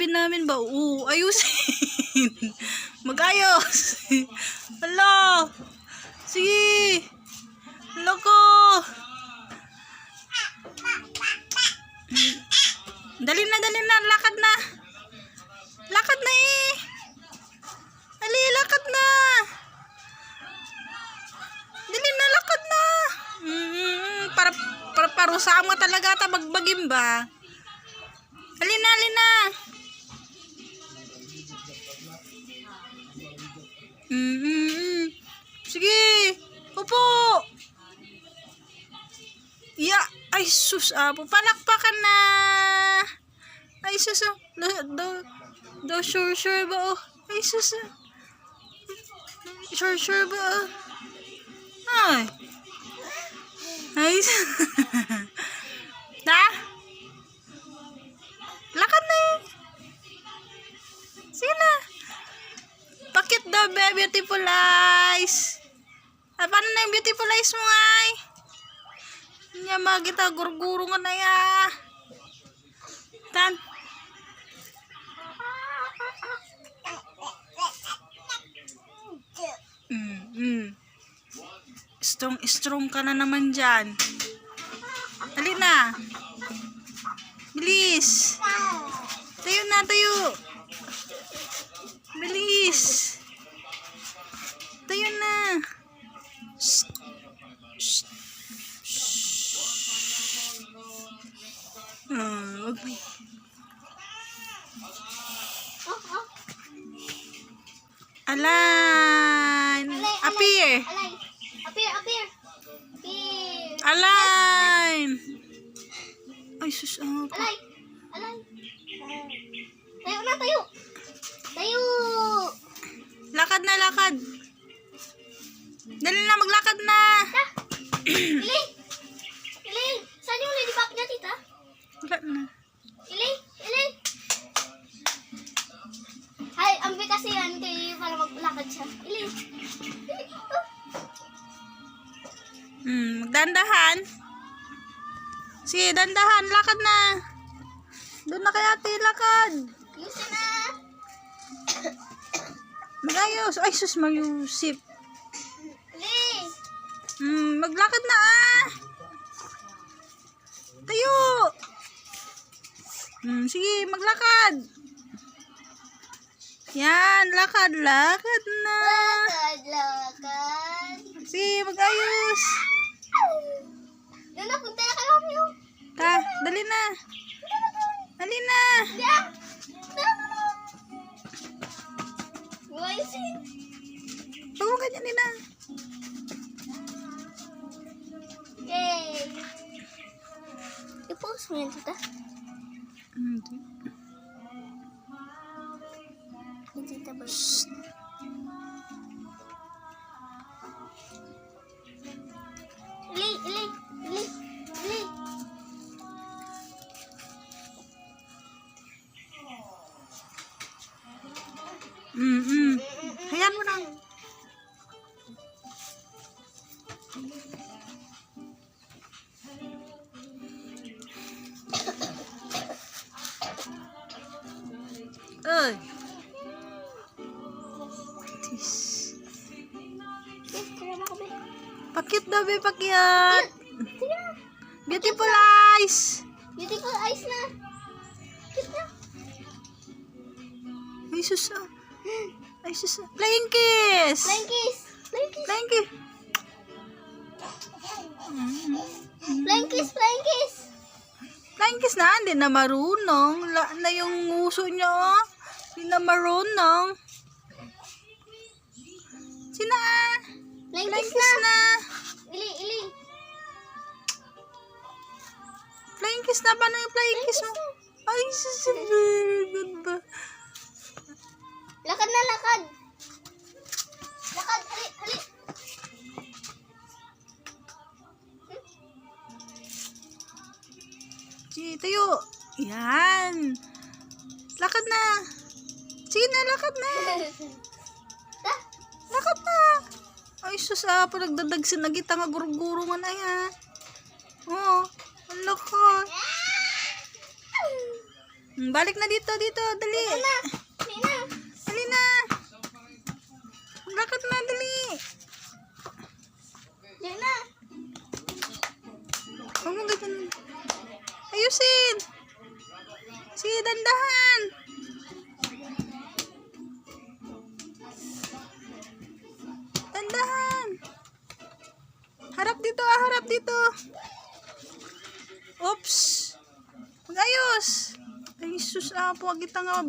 sabi namin ba? Oo, ayusin. Mag-ayos. Hala. Sige. Hala ko. Dali na. Lakad na. Lakad na eh. Ali, lakad na. Dali na, lakad na. Para parusa mo talaga ta bagbagim ba? Alina. Sige. Upo. Ya, ay sus, palakpakan na. Ay sus, do sure ba? Ay sus. Sure ba? Ay. Na? Lakad na eh. Sige na. Pakit daw, beautiful eyes. Paano na yung beautiful eyes mo ay? Hindi magita, gurguro nga na ya. Tan. Strong ka na naman dyan. Dali na. Bilis. Tayo na. Bilis. Tayo na. Align. Appear. Align. Ay, sus. Align. Tayo. Lakad na. Dali na, maglakad na. Iling. Saan yung ladybug niya, tita? Wala na. Iling. Ay, ambi kasi yan kayo para maglakad siya. Iling. Magdandahan. Sige, dandahan. Lakad na. Doon na kaya ate, lakad. Yusin na. Magayos. Ay, sus, mayusip. Iling. Maglakad na Tayo. Sige, maglakad. Yan, lakad na. Lakad. Sige, magayos. Doon na, punta na kayo kami. Dali na. Ayusin. Huwag mo ganyan nila. Yay. I-post mo yan, tita. Hindi. Tita ba? Iling. Hayaan mo lang. Ay. Pakit daw, be, pakyat. Beautiful eyes. Beautiful eyes na. Cute na. Ay, sus. Flying kiss. Flying kiss. Flying kiss na, hindi na marunong. Na yung uso niya, oh. Hindi na marunong. Sina? Flying Flying kiss kiss na. Iling. Flying kiss na. Paano yung flying kiss mo? Ay, very good ba? Lakad. Hali. Sige, tayo. Yan. Lakad na. Sige na, lakad na. Lakad na. Ay, sus, nagdadagsin na kita nga guro-guro nga na yan. Oh, lakad. Balik na dito, dali. Na. Di na. Dali na. Lakad na, dali. Di na. Huwag mo ganyan. Ayusin. Sige, dandahan. Dandahan. Harap dito, harap dito. Oops. Mag-ayos. Ay, sus, apo, kita nga.